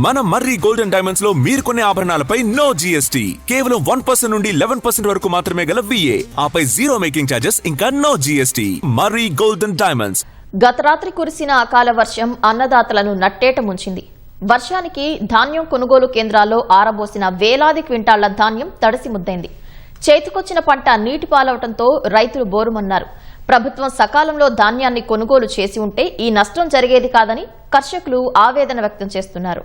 మన మర్రి golden diamonds లో మీరు కొనే ఆభరణాలపై నో జీఎస్టీ, కేవలం 1% నుండి 11% వరకు మాత్రమే గల VA, ఆపై జీరో మేకింగ్ ఛార్జెస్, ఇంకా నో జీఎస్టీ. మర్రి గోల్డెన్ డైమండ్స్. గత రాత్రి కురిసిన అకాల వర్షం అన్నదాతలను నట్టేట ముంచింది. వర్షానికి ధాన్యం కొనుగోలు కేంద్రాల్లో ఆరబోసిన వేలాది క్వింటాళ్ల ధాన్యం తడిసి ముద్దైంది. చేతికొచ్చిన పంట నీటి పాలవటంతో రైతులు బోరుమన్నారు. ప్రభుత్వం సకాలంలో ధాన్యాన్ని కొనుగోలు చేసి ఉంటే ఈ నష్టం జరిగేది కాదని కర్షకులు ఆవేదన వ్యక్తం చేస్తున్నారు.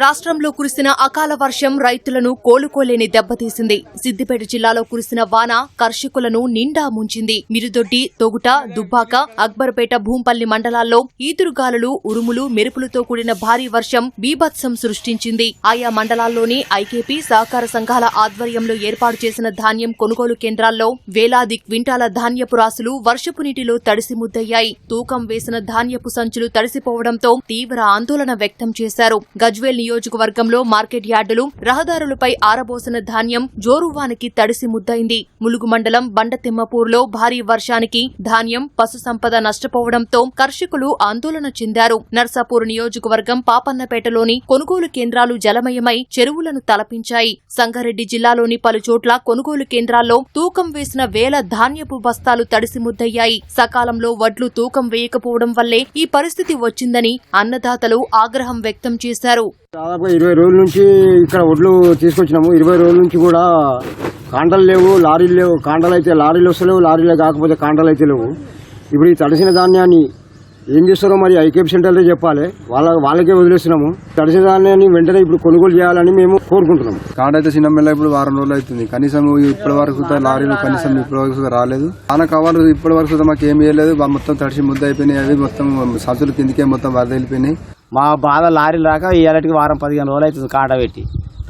రాష్ట్రంలో కురిసిన అకాల వర్షం రైతులను కోలుకోలేని దెబ్బతీసింది. సిద్దిపేట జిల్లాలో కురిసిన వాన కర్షకులను నిండా ముంచింది. మిరుదొడ్డి, తొగుట, దుబ్బాక, అక్బర్పేట, భూంపల్లి మండలాల్లో ఈదురుగాలులు, ఉరుములు, మెరుపులతో కూడిన భారీ వర్షం బీభత్సం సృష్టించింది. ఆయా మండలాల్లోని ఐకేపీ సహకార సంఘాల ఆధ్వర్యంలో ఏర్పాటు చేసిన ధాన్యం కొనుగోలు కేంద్రాల్లో వేలాది క్వింటాల ధాన్యపు రాసులు వర్షపు నీటిలో తడిసి ముద్దయ్యాయి. తూకం వేసిన ధాన్యపు సంచులు తడిసిపోవడంతో తీవ్ర ఆందోళన వ్యక్తం చేశారు. గజ్వేల్ నియోజకవర్గంలో మార్కెట్ యార్డులు, రహదారులపై ఆరబోసిన ధాన్యం జోరువానికి తడిసి ముద్దైంది. ములుగు మండలం బండతిమ్మపూర్లో భారీ వర్షానికి ధాన్యం, పశు సంపద నష్టపోవడంతో కర్షకులు ఆందోళన చెందారు. నర్సాపూర్ నియోజకవర్గం పాపన్నపేటలోని కొనుగోలు కేంద్రాలు జలమయమై చెరువులను తలపించాయి. సంగారెడ్డి జిల్లాలోని పలుచోట్ల కొనుగోలు కేంద్రాల్లో తూకం వేసిన వేల ధాన్యపు బస్తాలు తడిసి ముద్దయ్యాయి. సకాలంలో వడ్లు తూకం వేయకపోవడం వల్లే ఈ పరిస్థితి వచ్చిందని అన్నదాతలు ఆగ్రహం వ్యక్తం చేశారు. దాదాపు 20 రోజుల నుంచి ఇక్కడ వడ్లు తీసుకొచ్చినాము. 20 రోజుల నుంచి కూడా కాంటలు లేవు, లారీలు లేవు. కాంటలు అయితే లారీలు వస్తలేవు, లారీలే కాకపోతే కాంటలు అయితే లేవు. ఇప్పుడు ఈ తడిసిన ధాన్యాన్ని ఏం చేస్తారో మరి ఐకేపీ సెంటర్లో చెప్పాలి. వాళ్ళకే వదిలేస్తున్నాము. తడిసిన ధాన్యాన్ని వెంటనే ఇప్పుడు కొనుగోలు చేయాలని మేము కోరుకుంటున్నాము. కాంట అయితే చిన్న మెల్ల ఇప్పుడు వారం రోజులు అవుతుంది. కనీసం ఇప్పటి వరకు లారీలు కనీసం ఇప్పటి వరకు రాలేదు. ఆన కావాలి ఇప్పటి వరకు మాకు ఏమి వేయలేదు. మొత్తం తడిసి ముద్ద అయిపోయినాయి. అవి మొత్తం సంచులు కిందకే మొత్తం వరద వెళ్ళిపోయినాయి. మా బాధ లారీలు రాక ఇవాళకి వారం 15 రోజులు అవుతుంది కాంట పెట్టి.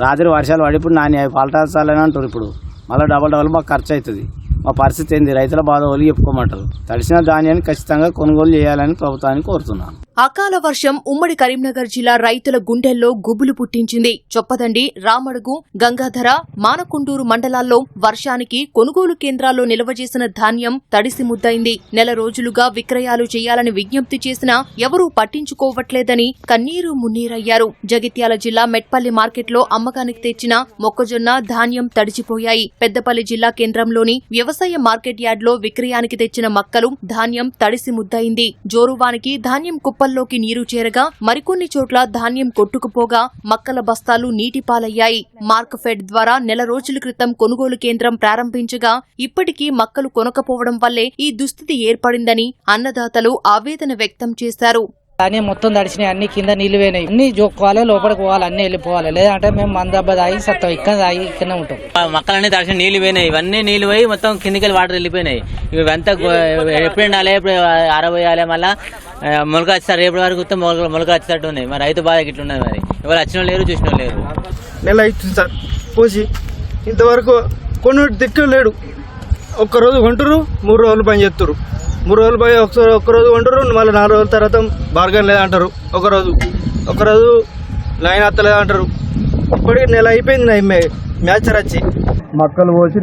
రాత్రి వర్షాలు పడి ఇప్పుడు నాని పలటాలని అంటారు. ఇప్పుడు మళ్ళీ డబల్ మాకు ఖర్చు అవుతుంది. మా పరిస్థితి ఏంది? రైతుల బాధ వాళ్ళు చెప్పుకోమంటారు. తడిసిన ధాన్యాన్ని ఖచ్చితంగా కొనుగోలు చేయాలని ప్రభుత్వాన్ని కోరుతున్నాను. అకాల వర్షం ఉమ్మడి కరీంనగర్ జిల్లా రైతుల గుండెల్లో గుబులు పుట్టించింది. చొప్పదండి, రామడుగు, గంగాధర, మానకొండూరు మండలాల్లో వర్షానికి కొనుగోలు కేంద్రాల్లో నిల్వ చేసిన ధాన్యం తడిసి ముద్దైంది. నెల రోజులుగా విక్రయాలు చేయాలని విజ్ఞప్తి చేసినా ఎవరూ పట్టించుకోవట్లేదని కన్నీరు మున్నీరయ్యారు. జగిత్యాల జిల్లా మెట్పల్లి మార్కెట్లో అమ్మకానికి తెచ్చిన మొక్కజొన్న, ధాన్యం తడిచిపోయాయి. పెద్దపల్లి జిల్లా కేంద్రంలోని వ్యవసాయ మార్కెట్ యార్డ్లో విక్రయానికి తెచ్చిన మక్కలు, ధాన్యం తడిసి ముద్దయింది. జోరువానికి ధాన్యం కుప్పల్లోకి నీరు చేరగా మరికొన్ని చోట్ల ధాన్యం కొట్టుకుపోగా మక్కల బస్తాలు నీటిపాలయ్యాయి. మార్క్ఫెడ్ ద్వారా నెల రోజుల క్రితం కొనుగోలు కేంద్రం ప్రారంభించగా ఇప్పటికీ మక్కలు కొనకపోవడం వల్లే ఈ దుస్థితి ఏర్పడిందని అన్నదాతలు ఆవేదన వ్యక్తం చేశారు. ధాన్యం మొత్తం తడిచినాయి. అన్ని కింద నీళ్లు పోయినాయి. అన్ని జోక్కోవాలి, లోపలికి పోవాలి, అన్ని వెళ్ళిపోవాలి. లేదంటే మేము మందబ్బ తాగి సత్తాం. ఇక్కడ తాగి ఇక్కడనే ఉంటాం. మొక్కలన్నీ తడిచిన నీళ్లు పోయినాయి. ఇవన్నీ నీళ్లు పోయి మొత్తం కిందికి వాటర్ వెళ్ళిపోయినాయి. ఇవంతా ఎప్పుడు ఉండాలి, ఎప్పుడు ఆరబోయాలి, మళ్ళీ మొలక వచ్చేస్తారు. రేపటి వరకు మొలక వచ్చేటట్టు ఉన్నాయి. మరి రైతు బాధ ఇట్లున్నది. మరి ఎవరు వచ్చిన లేరు, చూసిన లేరు. నెల అవుతుంది సార్ పోసి, ఇంతవరకు కొన్ని దిక్కు లేడు. ఒక్కరోజు కొంటారు, 3 రోజులు పని చేస్తారు. 3 రోజులు పోయి ఒక్కరోజు కొంటారు, మళ్ళీ 4 రోజుల తర్వాత బార్గన్ లేదంటారు. ఒకరోజు లైన్ అత్తలేదు అంటారు. ఇప్పటికి నెల అయిపోయింది. మ్యాచర్ వచ్చి మక్కలు పోసి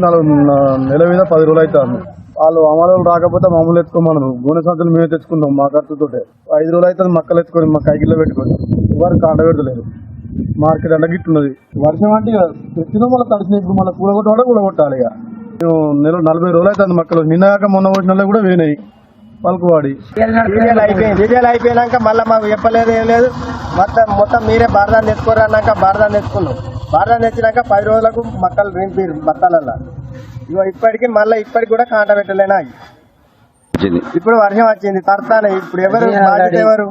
నెల మీద 10 రోజులు అవుతాను. వాళ్ళు అమలు రాకపోతే మామూలు ఎత్తుకోమన్నారు. గోనె సంచులు మేము తెచ్చుకుంటాం మా ఖర్చుతోటే. 5 రోజులు అవుతుంది మక్కలు ఎత్తుకొని మా కైకిల్లో పెట్టుకొని. వారు కాండ పెడతలేదు. మార్కెట్ అంటే గిట్టున్నది. వర్షం అంటే తెచ్చిన మళ్ళీ తడిసిన. ఇప్పుడు మళ్ళీ కూడగొట్టాలి. ఇక మేము 40 రోజులు అవుతుంది మక్కలు. నిన్నగాక మొన్న వచ్చిన కూడా వేనాయి పలుకువాడి. డీటెయిల్ అయిపోయినాక మళ్ళీ మాకు చెప్పలేదు, ఏం లేదు. మొత్తం మీరే బారదాన్ని తెచ్చుకోరు అన్నాక బారదాన్ని తెచ్చుకున్నాం. బారదాన్ని తెచ్చినాక 10 రోజులకు మక్కలు రింపీరు బత్తాలల్లా. ఇప్పటికి కూడా కాంట పెట్టలేనా. ఇప్పుడు వర్షం వచ్చింది, తడతానే. ఇప్పుడు ఎవరు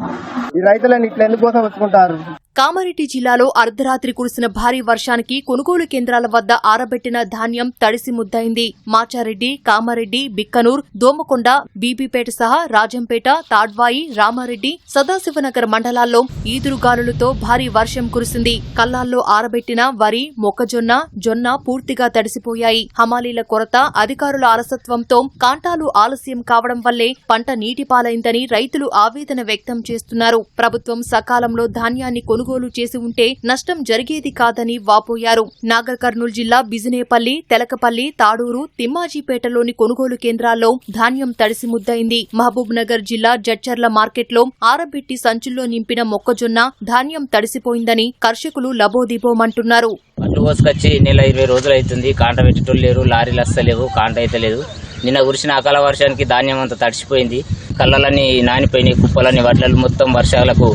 ఈ రైతులను ఇట్లా ఎందుకోసం వచ్చుకుంటారు? కామారెడ్డి జిల్లాలో అర్ధరాత్రి కురిసిన భారీ వర్షానికి కొనుగోలు కేంద్రాల వద్ద ఆరబెట్టిన ధాన్యం తడిసి ముద్దైంది. మాచారెడ్డి, కామారెడ్డి, బిక్కనూర్, దోమకొండ, బీబీపేట సహా రాజంపేట, తాడ్వాయి, రామారెడ్డి, సదాశివనగర్ మండలాల్లో ఈదురుగాలులతో భారీ వర్షం కురిసింది. కల్లాల్లో ఆరబెట్టిన వరి, మొక్కజొన్న, జొన్న పూర్తిగా తడిసిపోయాయి. హమాలీల కొరత, అధికారుల అలసత్వంతో కాంటాలు ఆలస్యం కావడం వల్లే పంట నీటిపాలైందని రైతులు ఆవేదన వ్యక్తం చేస్తున్నారు. ప్రభుత్వం సకాలంలో ధాన్యాన్ని కొనుగోలు చేసి ఉంటే నష్టం జరిగేది కాదని వాపోయారు. నాగర్ కర్నూలు జిల్లా బిజినేపల్లి, తెలకపల్లి, తాడూరు, తిమ్మాజీపేటలోని కొనుగోలు కేంద్రాల్లో ధాన్యం తడిసి ముద్దయింది. మహబూబ్ నగర్ జిల్లా జడ్చర్ల మార్కెట్లో ఆరబెట్టి సంచుల్లో నింపిన మొక్కజొన్న ధాన్యం తడిసిపోయిందని కర్షకులు లబోదిబోమంటున్నారు. అడ్లు కోసుకొచ్చి నెల 20 రోజులు అవుతుంది. కాంట పెట్టేటోళ్ళు లేరు, లారీలు వస్తలేవు, కాంట అయితే లేదు. నిన్న కురిసిన అకాల వర్షానికి ధాన్యం అంతా తడిసిపోయింది. కళ్ళలన్నీ నానిపోయినాయి, కుప్పలన్నీ వడ్లలు మొత్తం వర్షాలకు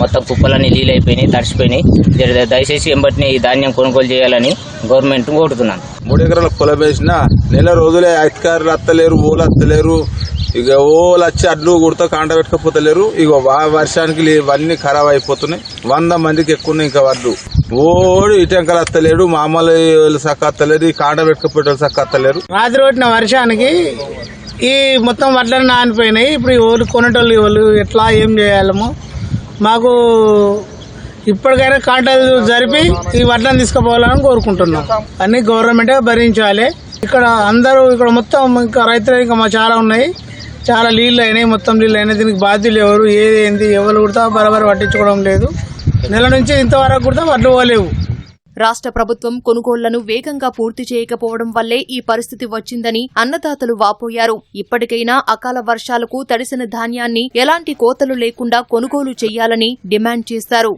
మొత్తం కుప్పలన్నీ నీళ్ళైపోయినాయి, తడిసిపోయినాయి. దయచేసి ఎంబటిని ఈ ధాన్యం కొనుగోలు చేయాలని గవర్నమెంట్ కోరుతున్నాను. 3 ఎకరాల పొలం వేసిన నెల రోజులే అధికారులు అత్తలేరు, ఓలు అత్తలేరు. ఇక ఓలు వచ్చి అడ్లు కుడతా కాంట పెట్టుకపోతలేరు. ఇక వర్షానికి ఇవన్నీ ఖరాబ్ అయిపోతున్నాయి. 100 మందికి ఎక్కువ ఇంకా వడ్లు ఓడి ఇటంకలు అత్తలేడు, మామూలు సక్క అత్తలేరు, ఈ కాంట పెట్టుకపోయేటోళ్ళు సక్క అత్తలేరు. రాత్రి కొట్టిన వర్షానికి ఈ మొత్తం వడ్లని నానిపోయినాయి. ఇప్పుడు ఈ ఓళ్ళు కొనేటోళ్ళు వాళ్ళు ఎట్లా ఏం చేయాలమో మాకు ఇప్పటికైనా కాంటాలు జరిపి ఈ వడ్లను తీసుకుపోవాలని కోరుకుంటున్నాం. అన్ని గవర్నమెంటే భరించాలి. ఇక్కడ అందరూ ఇక్కడ మొత్తం ఇంకా రైతులు ఇంకా చాలా ఉన్నాయి, చాలా నీళ్ళు అయినాయి, మొత్తం నీళ్ళు అయినాయి. దీనికి బాధ్యులు ఎవరు, ఏదేంది ఎవరు కూడా బరాబర్ పట్టించుకోవడం లేదు. నెల నుంచి ఇంతవరకు కూడా వడ్లు పోలేవు. రాష్ట్ర ప్రభుత్వం కొనుగోళ్లను వేగంగా పూర్తి చేయకపోవడం వల్లే ఈ పరిస్థితి వచ్చిందని అన్నదాతలు వాపోయారు. ఇప్పటికైనా అకాల వర్షాలకు తడిసిన ధాన్యాన్ని ఎలాంటి కోతలు లేకుండా కొనుగోలు చేయాలని డిమాండ్ చేశారు.